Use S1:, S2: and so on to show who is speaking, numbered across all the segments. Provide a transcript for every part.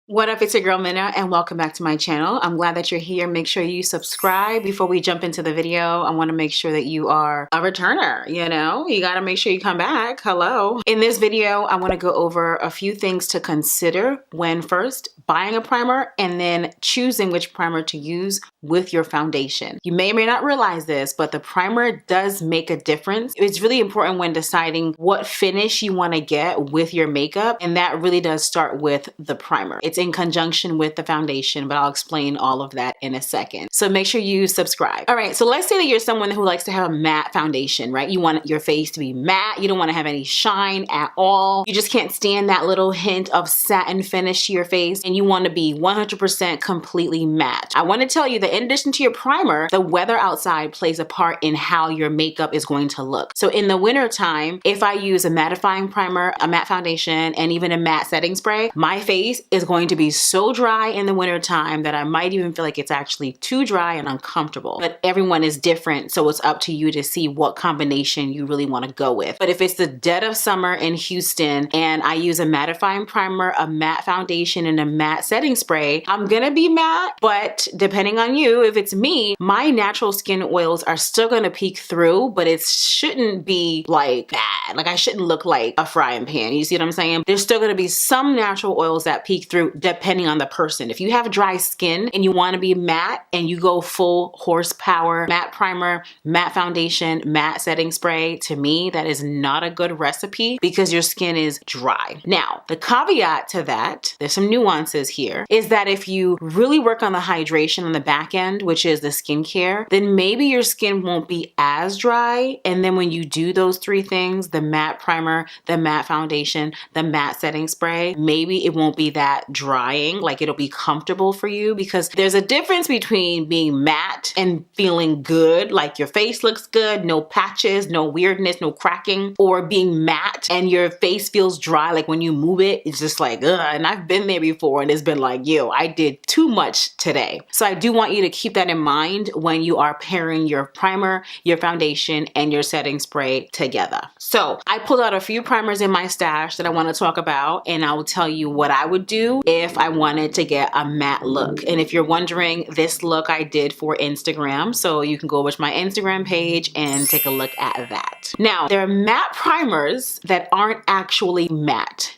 S1: What up, it's your girl Minna and welcome back to my channel. I'm glad that you're here. Make sure you subscribe. Before we jump into the video, I want to make sure that you are a returner, you gotta make sure you come back. Hello. In this video, I want to go over a few things to consider when first buying a primer and then choosing which primer to use with your foundation. You may or may not realize this, but the primer does make a difference. It's really important when deciding what finish you want to get with your makeup, and that really does start with the primer. It's in conjunction with the foundation, but I'll explain all of that in a second. So make sure you subscribe. All right, so let's say that you're someone who likes to have a matte foundation, right? You want your face to be matte. You don't want to have any shine at all. You just can't stand that little hint of satin finish to your face, and you want to be 100% completely matte. I want to tell you that in addition to your primer, the weather outside plays a part in how your makeup is going to look. So in the winter time, if I use a mattifying primer, a matte foundation, and even a matte setting spray, my face is going to be so dry in the winter time that I might even feel like it's actually too dry and uncomfortable. But everyone is different, so it's up to you to see what combination you really want to go with. But if it's the dead of summer in Houston and I use a mattifying primer, a matte foundation, and a matte setting spray, I'm gonna be matte, but depending on you, if it's me, my natural skin oils are still gonna peek through, but it shouldn't be like bad. Like I shouldn't look like a frying pan. You see what I'm saying? There's still gonna be some natural oils that peek through depending on the person. If you have dry skin and you want to be matte and you go full horsepower, matte primer, matte foundation, matte setting spray, to me, that is not a good recipe because your skin is dry. Now, the caveat to that, there's some nuances here, is that if you really work on the hydration on the back end, which is the skincare, then maybe your skin won't be as dry. And then when you do those three things, the matte primer, the matte foundation, the matte setting spray, maybe it won't be that drying, like it'll be comfortable for you, because there's a difference between being matte and feeling good, like your face looks good, no patches, no weirdness, no cracking, or being matte and your face feels dry, like when you move it, it's just like, ugh. And I've been there before and it's been like, yo, I did too much today. So I do want you to keep that in mind when you are pairing your primer, your foundation, and your setting spray together. So I pulled out a few primers in my stash that I want to talk about, and I will tell you what I would do if I wanted to get a matte look. And if you're wondering, this look I did for Instagram, so you can go over to my Instagram page and take a look at that. Now, there are matte primers that aren't actually matte.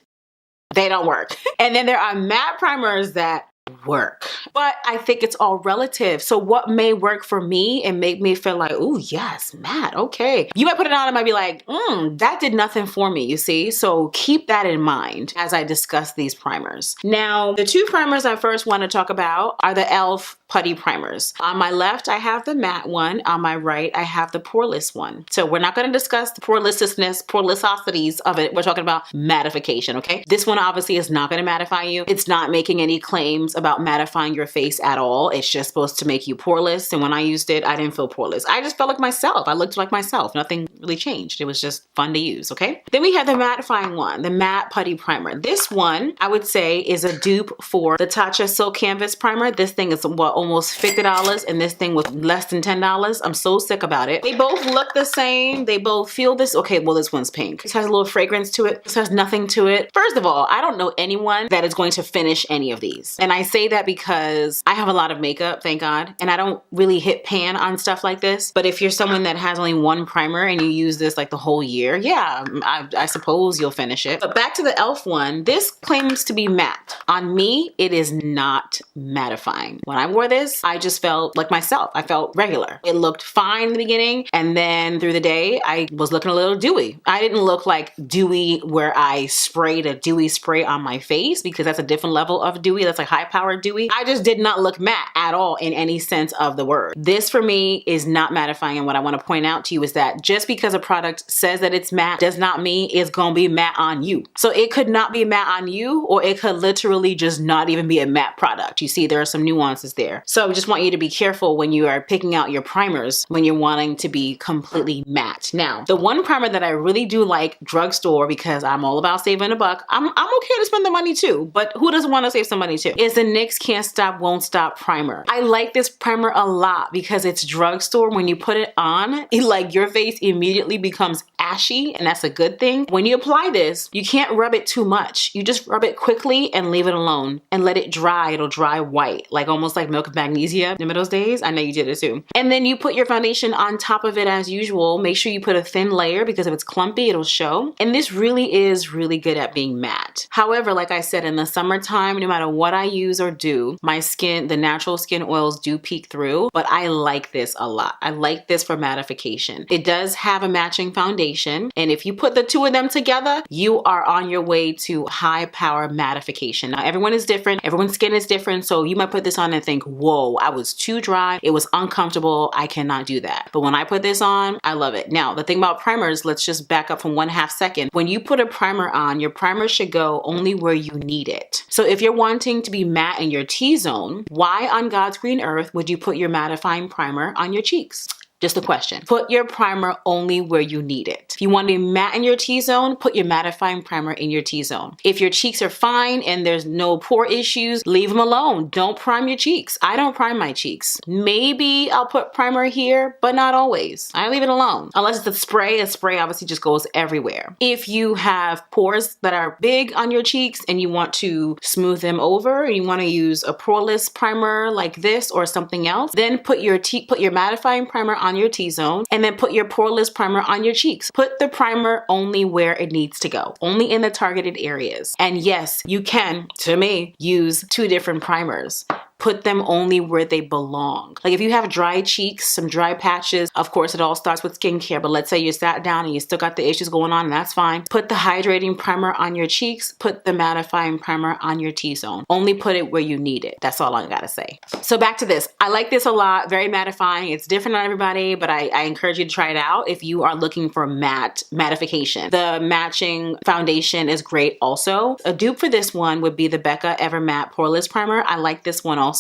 S1: They don't work. And then there are matte primers that work, but I think it's all relative. So what may work for me and make me feel like, oh yes, matte, okay. You might put it on and might be like, that did nothing for me, you see? So keep that in mind as I discuss these primers. Now, the two primers I first want to talk about are the e.l.f. putty primers. On my left, I have the matte one. On my right, I have the poreless one. So we're not going to discuss the porelessosities of it. We're talking about mattification, okay? This one obviously is not going to mattify you. It's not making any claims about mattifying your face at all. It's just supposed to make you poreless. And when I used it, I didn't feel poreless. I just felt like myself. I looked like myself. Nothing really changed. It was just fun to use, okay? Then we have the mattifying one, the matte putty primer. This one, I would say, is a dupe for the Sacha Silk Canvas primer. This thing is what, almost $50, and this thing was less than $10. I'm so sick about it. They both look the same. They both feel this. Okay, well, this one's pink. This has a little fragrance to it. This has nothing to it. First of all, I don't know anyone that is going to finish any of these. And I say that because I have a lot of makeup, thank God, and I don't really hit pan on stuff like this. But if you're someone that has only one primer and you use this like the whole year, yeah, I suppose you'll finish it. But back to the e.l.f. one, this claims to be matte. On me, it is not mattifying. When I wore this, I just felt like myself. I felt regular. It looked fine in the beginning, and then through the day, I was looking a little dewy. I didn't look like dewy where I sprayed a dewy spray on my face, because that's a different level of dewy. That's like high power dewy. I just did not look matte at all in any sense of the word. This for me is not mattifying, and what I want to point out to you is that just because a product says that it's matte does not mean it's gonna be matte on you. So it could not be matte on you, or it could literally just not even be a matte product. You see, there are some nuances there. there. So just want you to be careful when you are picking out your primers when you're wanting to be completely matte. Now, the one primer that I really do like drugstore, because I'm all about saving a buck, I'm okay to spend the money too, but who doesn't want to save some money too, is the NYX Can't Stop Won't Stop primer. I like this primer a lot because it's drugstore. When you put it on, like your face immediately becomes ashy, and that's a good thing. When you apply this, you can't rub it too much. You just rub it quickly and leave it alone and let it dry. It'll dry white, like almost like Milk of Magnesia. Remember those days? I know you did it too. And then you put your foundation on top of it as usual. Make sure you put a thin layer because if it's clumpy, it'll show. And this really is really good at being matte. However, like I said, in the summertime, no matter what I use or do, my skin, the natural skin oils do peek through, but I like this a lot. I like this for mattification. It does have a matching foundation, and if you put the two of them together, you are on your way to high power mattification. Now, everyone is different. Everyone's skin is different, so you might put this on and think, whoa, I was too dry. It was uncomfortable. I cannot do that. But when I put this on, I love it. Now, the thing about primers, let's just back up from 1/2 second. When you put a primer on, your primer should go only where you need it. So if you're wanting to be matte in your T-zone, why on God's green earth would you put your mattifying primer on your cheeks? Just a question. Put your primer only where you need it. If you want to be matte in your T-zone, put your mattifying primer in your T-zone. If your cheeks are fine and there's no pore issues, leave them alone. Don't prime your cheeks. I don't prime my cheeks. Maybe I'll put primer here, but not always. I leave it alone. Unless it's a spray obviously just goes everywhere. If you have pores that are big on your cheeks and you want to smooth them over, and you want to use a poreless primer like this or something else, then put your mattifying primer on your T-zone and then put your poreless primer on your cheeks. Put the primer only where it needs to go, only in the targeted areas. And yes, you can, to me, use 2 different primers. Put them only where they belong. Like if you have dry cheeks, some dry patches, of course it all starts with skincare, but let's say you sat down and you still got the issues going on, and that's fine. Put the hydrating primer on your cheeks, put the mattifying primer on your T-zone. Only put it where you need it. That's all I gotta say. So back to this. I like this a lot, very mattifying. It's different on everybody, but I encourage you to try it out if you are looking for mattification. The matching foundation is great also. A dupe for this one would be the Becca Ever Matte Poreless Primer. I like this one also.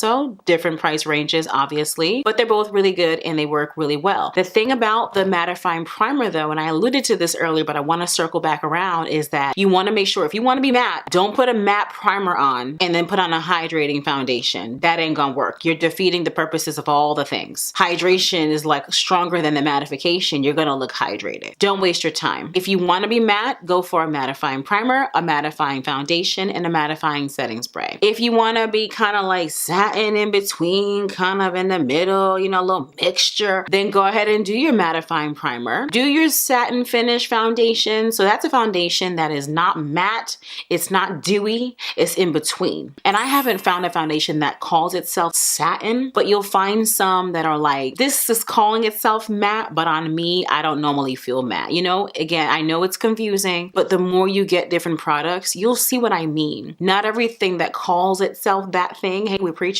S1: Different price ranges, obviously, but they're both really good and they work really well. The thing about the mattifying primer though, and I alluded to this earlier, but I want to circle back around, is that you want to make sure if you want to be matte, don't put a matte primer on and then put on a hydrating foundation. That ain't gonna work. You're defeating the purposes of all the things. Hydration is like stronger than the mattification. You're gonna look hydrated. Don't waste your time. If you want to be matte, go for a mattifying primer, a mattifying foundation, and a mattifying setting spray. If you want to be kind of like satin in between, kind of in the middle, you know, a little mixture, then go ahead and do your mattifying primer. Do your satin finish foundation. So that's a foundation that is not matte, it's not dewy, it's in between. And I haven't found a foundation that calls itself satin, but you'll find some that are like, this is calling itself matte, but on me, I don't normally feel matte. You know, again, I know it's confusing, but the more you get different products, you'll see what I mean. Not everything that calls itself that thing, hey, we're preaching,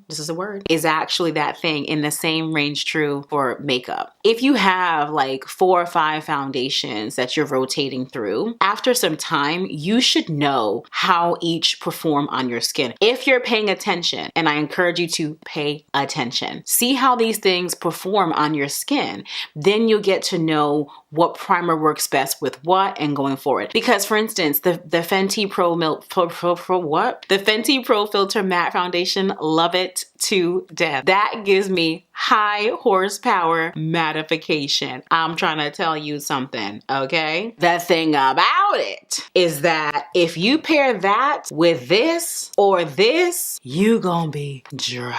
S1: this is a word, is actually that thing. In the same range true for makeup. If you have like 4 or 5 foundations that you're rotating through, after some time, you should know how each perform on your skin. If you're paying attention, and I encourage you to pay attention, see how these things perform on your skin, then you'll get to know what primer works best with what and going forward. Because for instance, the Fenty the Fenty Pro Filter Matte Foundation, love it to death. That gives me high horsepower mattification. I'm trying to tell you something, okay? The thing about it is that if you pair that with this or this, you gonna be dry.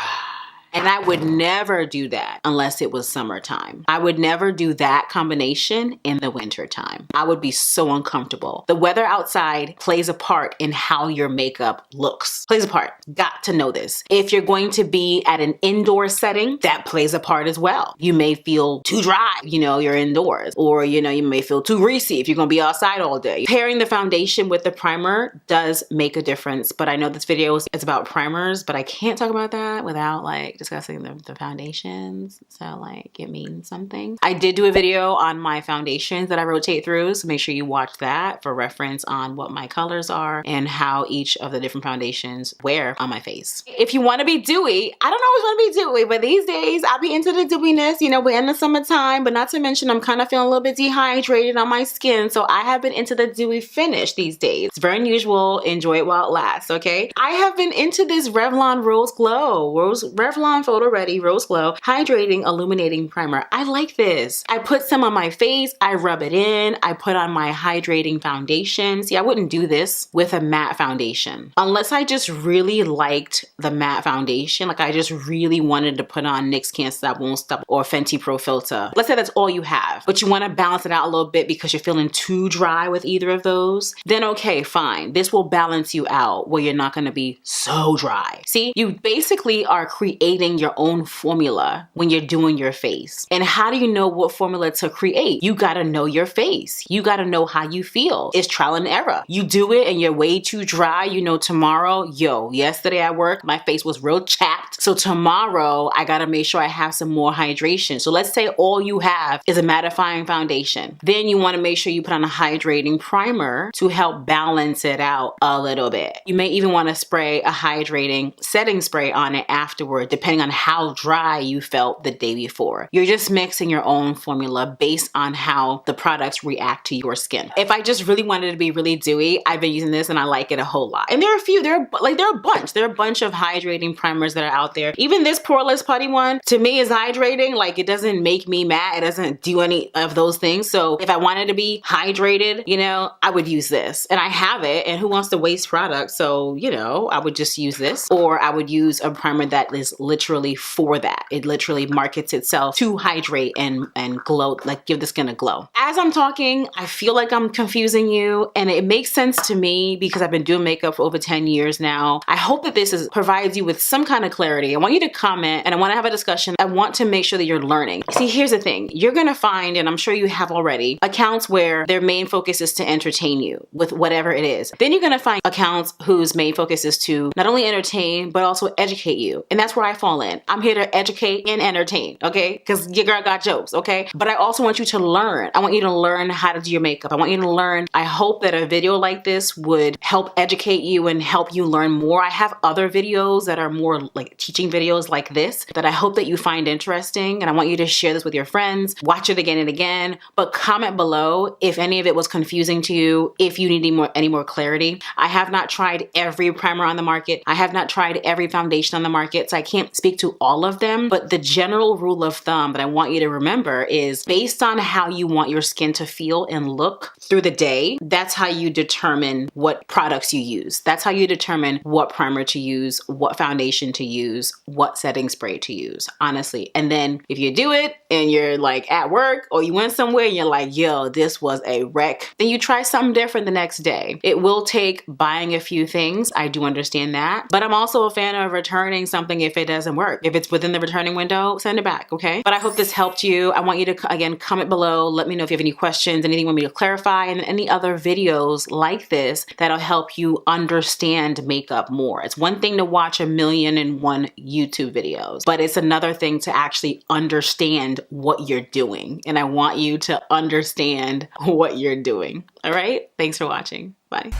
S1: And I would never do that unless it was summertime. I would never do that combination in the wintertime. I would be so uncomfortable. The weather outside plays a part in how your makeup looks. Plays a part. Got to know this. If you're going to be at an indoor setting, that plays a part as well. You may feel too dry, you know, you're indoors. Or, you know, you may feel too greasy if you're gonna be outside all day. Pairing the foundation with the primer does make a difference. But I know this video is about primers, but I can't talk about that without like discussing the foundations. So like it means something. I did do a video on my foundations that I rotate through. So make sure you watch that for reference on what my colors are and how each of the different foundations wear on my face. If you want to be dewy, I don't always want to be dewy, but these days I'll be into the dewiness. You know, we're in the summertime, but not to mention I'm kind of feeling a little bit dehydrated on my skin. So I have been into the dewy finish these days. It's very unusual. Enjoy it while it lasts, okay? I have been into this Revlon Rose Glow, Revlon Photo Ready Rose Glow Hydrating Illuminating Primer. I like this. I put some on my face, I rub it in, I put on my hydrating foundation. See, I wouldn't do this with a matte foundation unless I just really liked the matte foundation. Like I just really wanted to put on NYX Can't Stop Won't Stop or Fenty Pro Filter. Let's say that's all you have, but you want to balance it out a little bit because you're feeling too dry with either of those, then okay, fine. This will balance you out where you're not going to be so dry. See, you basically are creating your own formula when you're doing your face. And how do you know what formula to create? You got to know your face. You got to know how you feel. It's trial and error. You do it and you're way too dry. You know, tomorrow, yesterday at work, my face was real chapped. So tomorrow I got to make sure I have some more hydration. So let's say all you have is a mattifying foundation. Then you want to make sure you put on a hydrating primer to help balance it out a little bit. You may even want to spray a hydrating setting spray on it afterward, depending on how dry you felt the day before. You're just mixing your own formula based on how the products react to your skin. If I just really wanted to be really dewy, I've been using this and I like it a whole lot. And there are a few, there are a bunch of hydrating primers that are out there. Even this Poreless Putty one, to me, is hydrating. Like it doesn't make me mad. It doesn't do any of those things. So if I wanted to be hydrated, you know, I would use this. And I have it, and who wants to waste product? So, you know, I would just use this, or I would use a primer that is literally for that. It literally markets itself to hydrate and glow, like give the skin a glow. As I'm talking, I feel like I'm confusing you, and it makes sense to me because I've been doing makeup for over 10 years now. I hope that this provides you with some kind of clarity. I want you to comment and I want to have a discussion. I want to make sure that you're learning. See, here's the thing. You're going to find, and I'm sure you have already, accounts where their main focus is to entertain you with whatever it is. Then you're going to find accounts whose main focus is to not only entertain, but also educate you. And that's where I fall in. I'm here to educate and entertain, okay? Because your girl got jokes, okay? But I also want you to learn. I want you to learn how to do your makeup. I want you to learn. I hope that a video like this would help educate you and help you learn more. I have other videos that are more like teaching videos like this that I hope that you find interesting. And I want you to share this with your friends, watch it again and again, but comment below if any of it was confusing to you, if you need any more clarity. I have not tried every primer on the market. I have not tried every foundation on the market, so I can't speak to all of them, but the general rule of thumb that I want you to remember is based on how you want your skin to feel and look through the day, that's how you determine what products you use. That's how you determine what primer to use, what foundation to use, what setting spray to use, honestly. And then if you do it and you're like at work or you went somewhere and you're like, yo, this was a wreck, then you try something different the next day. It will take buying a few things. I do understand that, but I'm also a fan of returning something if it doesn't work. If it's within the returning window, send it back, okay? But I hope this helped you. I want you to, again, comment below. Let me know if you have any questions, anything you want me to clarify, and any other videos like this that'll help you understand makeup more. It's one thing to watch 1,000,001 YouTube videos, but it's another thing to actually understand what you're doing. And I want you to understand what you're doing. All right? Thanks for watching. Bye.